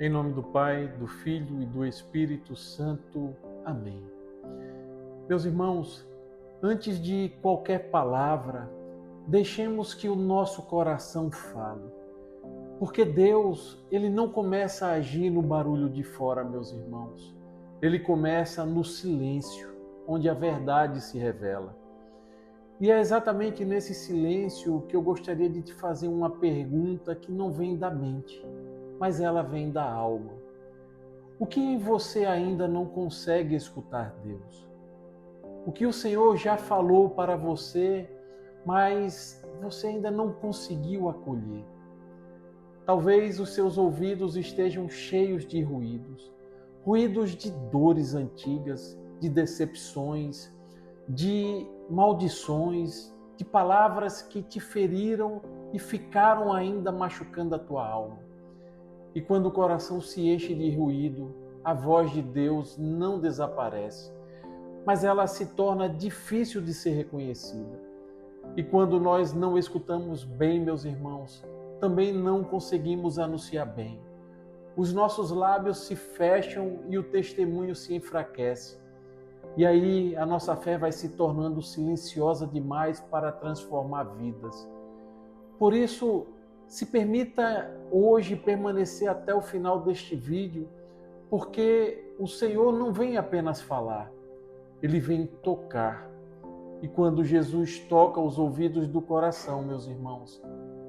Em nome do Pai, do Filho e do Espírito Santo. Amém. Meus irmãos, antes de qualquer palavra, deixemos que o nosso coração fale. Porque Deus, Ele não começa a agir no barulho de fora, meus irmãos. Ele começa no silêncio, onde a verdade se revela. E é exatamente nesse silêncio que eu gostaria de te fazer uma pergunta que não vem da mente, mas ela vem da alma. O que você ainda não consegue escutar Deus? O que o Senhor já falou para você, mas você ainda não conseguiu acolher? Talvez os seus ouvidos estejam cheios de ruídos, ruídos de dores antigas, de decepções, de maldições, de palavras que te feriram e ficaram ainda machucando a tua alma. E quando o coração se enche de ruído, a voz de Deus não desaparece, mas ela se torna difícil de ser reconhecida. E quando nós não escutamos bem, meus irmãos, também não conseguimos anunciar bem. Os nossos lábios se fecham e o testemunho se enfraquece. E aí a nossa fé vai se tornando silenciosa demais para transformar vidas. Por isso, se permita hoje permanecer até o final deste vídeo, porque o Senhor não vem apenas falar, Ele vem tocar. E quando Jesus toca os ouvidos do coração, meus irmãos,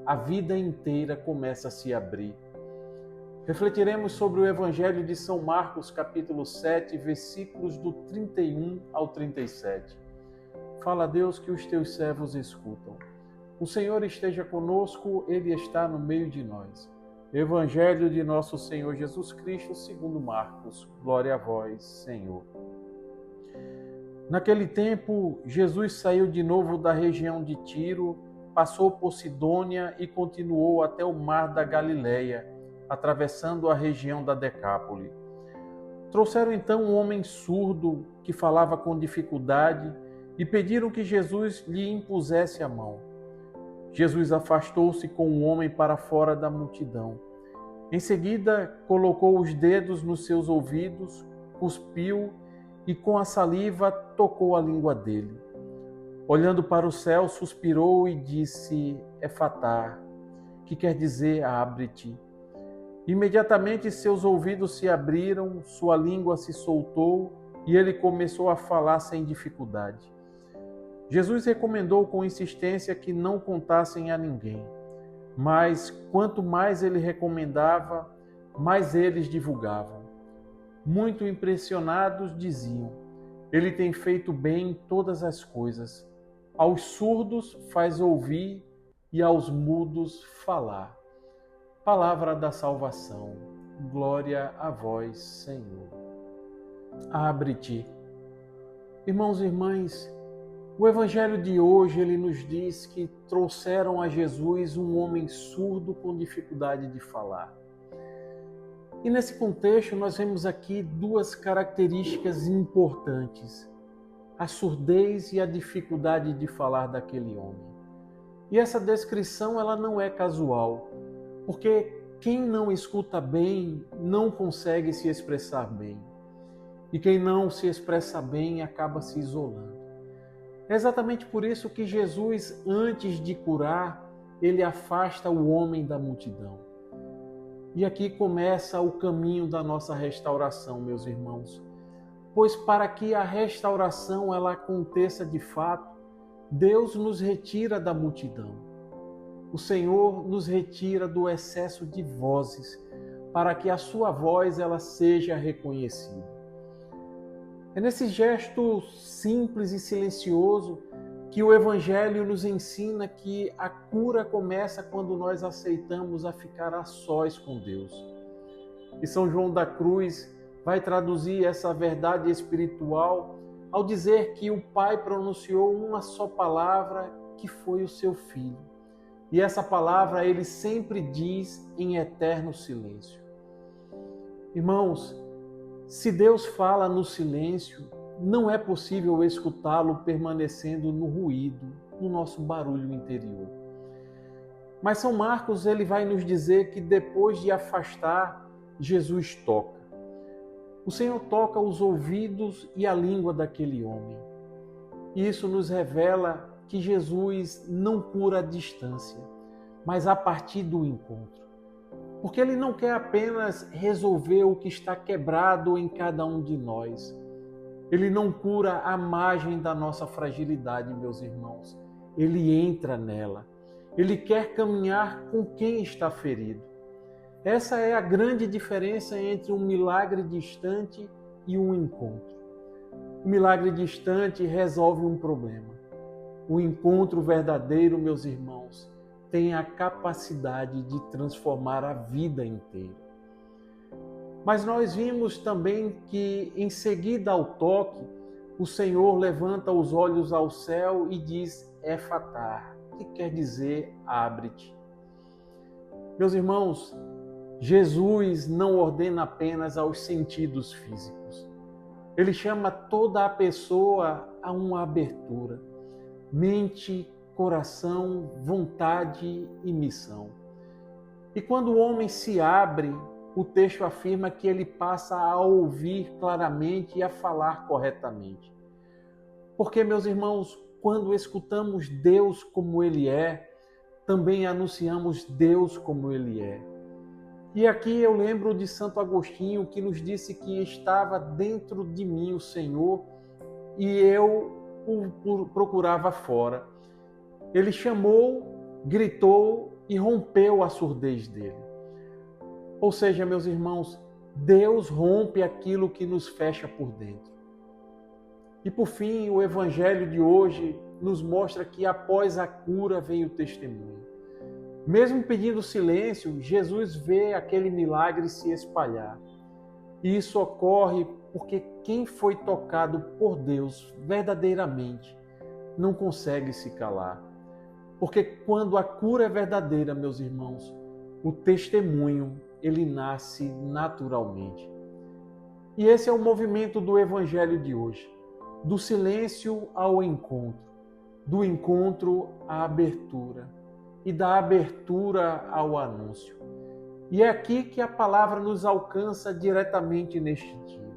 a vida inteira começa a se abrir. Refletiremos sobre o Evangelho de São Marcos, capítulo 7, versículos do 31 ao 37. Fala a Deus que os teus servos escutam. O Senhor esteja conosco, Ele está no meio de nós. Evangelho de nosso Senhor Jesus Cristo, segundo Marcos. Glória a vós, Senhor. Naquele tempo, Jesus saiu de novo da região de Tiro, passou por Sidônia e continuou até o mar da Galileia, atravessando a região da Decápole. Trouxeram então um homem surdo que falava com dificuldade e pediram que Jesus lhe impusesse a mão. Jesus afastou-se com o homem para fora da multidão. Em seguida, colocou os dedos nos seus ouvidos, cuspiu e com a saliva tocou a língua dele. Olhando para o céu, suspirou e disse: Efatá, que quer dizer abre-te. Imediatamente seus ouvidos se abriram, sua língua se soltou e ele começou a falar sem dificuldade. Jesus recomendou com insistência que não contassem a ninguém, mas quanto mais ele recomendava, mais eles divulgavam. Muito impressionados diziam: Ele tem feito bem todas as coisas. Aos surdos faz ouvir e aos mudos falar. Palavra da salvação. Glória a vós, Senhor. Abre-te. Irmãos e irmãs, o Evangelho de hoje, ele nos diz que trouxeram a Jesus um homem surdo com dificuldade de falar. E nesse contexto nós vemos aqui duas características importantes: a surdez e a dificuldade de falar daquele homem. E essa descrição ela não é casual, porque quem não escuta bem não consegue se expressar bem. E quem não se expressa bem acaba se isolando. É exatamente por isso que Jesus, antes de curar, ele afasta o homem da multidão. E aqui começa o caminho da nossa restauração, meus irmãos. Pois para que a restauração ela aconteça de fato, Deus nos retira da multidão. O Senhor nos retira do excesso de vozes, para que a sua voz ela seja reconhecida. É nesse gesto simples e silencioso que o Evangelho nos ensina que a cura começa quando nós aceitamos a ficar a sós com Deus. E São João da Cruz vai traduzir essa verdade espiritual ao dizer que o Pai pronunciou uma só palavra, que foi o seu Filho. E essa palavra ele sempre diz em eterno silêncio. Irmãos, se Deus fala no silêncio, não é possível escutá-lo permanecendo no ruído, no nosso barulho interior. Mas São Marcos ele vai nos dizer que depois de afastar Jesus toca. O Senhor toca os ouvidos e a língua daquele homem. E isso nos revela que Jesus não cura à distância, mas a partir do encontro. Porque Ele não quer apenas resolver o que está quebrado em cada um de nós. Ele não cura a margem da nossa fragilidade, meus irmãos. Ele entra nela. Ele quer caminhar com quem está ferido. Essa é a grande diferença entre um milagre distante e um encontro. O milagre distante resolve um problema. O encontro verdadeiro, meus irmãos, tem a capacidade de transformar a vida inteira. Mas nós vimos também que, em seguida ao toque, o Senhor levanta os olhos ao céu e diz, Efatá, que quer dizer, abre-te. Meus irmãos, Jesus não ordena apenas aos sentidos físicos. Ele chama toda a pessoa a uma abertura. Mente, coração, vontade e missão. E quando o homem se abre, o texto afirma que ele passa a ouvir claramente e a falar corretamente. Porque, meus irmãos, quando escutamos Deus como Ele é, também anunciamos Deus como Ele é. E aqui eu lembro de Santo Agostinho, que nos disse que estava dentro de mim o Senhor e eu o procurava fora. Ele chamou, gritou e rompeu a surdez dele. Ou seja, meus irmãos, Deus rompe aquilo que nos fecha por dentro. E por fim, o Evangelho de hoje nos mostra que após a cura vem o testemunho. Mesmo pedindo silêncio, Jesus vê aquele milagre se espalhar. E isso ocorre porque quem foi tocado por Deus verdadeiramente não consegue se calar. Porque quando a cura é verdadeira, meus irmãos, o testemunho, ele nasce naturalmente. E esse é o movimento do Evangelho de hoje. Do silêncio ao encontro, do encontro à abertura e da abertura ao anúncio. E é aqui que a palavra nos alcança diretamente neste dia.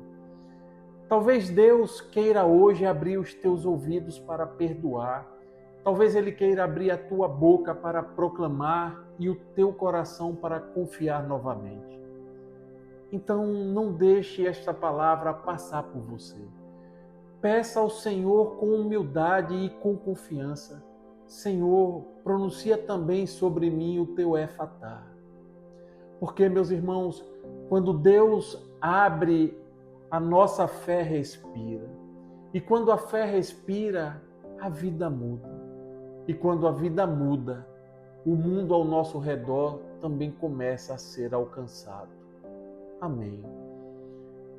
Talvez Deus queira hoje abrir os teus ouvidos para perdoar. Talvez Ele queira abrir a tua boca para proclamar e o teu coração para confiar novamente. Então não deixe esta palavra passar por você. Peça ao Senhor com humildade e com confiança. Senhor, pronuncia também sobre mim o teu Efatá. Porque, meus irmãos, quando Deus abre, a nossa fé respira. E quando a fé respira, a vida muda. E quando a vida muda, o mundo ao nosso redor também começa a ser alcançado. Amém.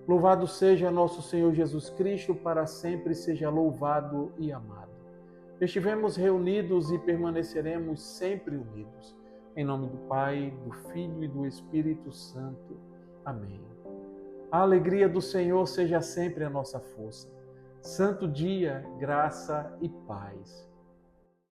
Louvado seja nosso Senhor Jesus Cristo, para sempre seja louvado e amado. Estivemos reunidos e permaneceremos sempre unidos. Em nome do Pai, do Filho e do Espírito Santo. Amém. A alegria do Senhor seja sempre a nossa força. Santo dia, graça e paz.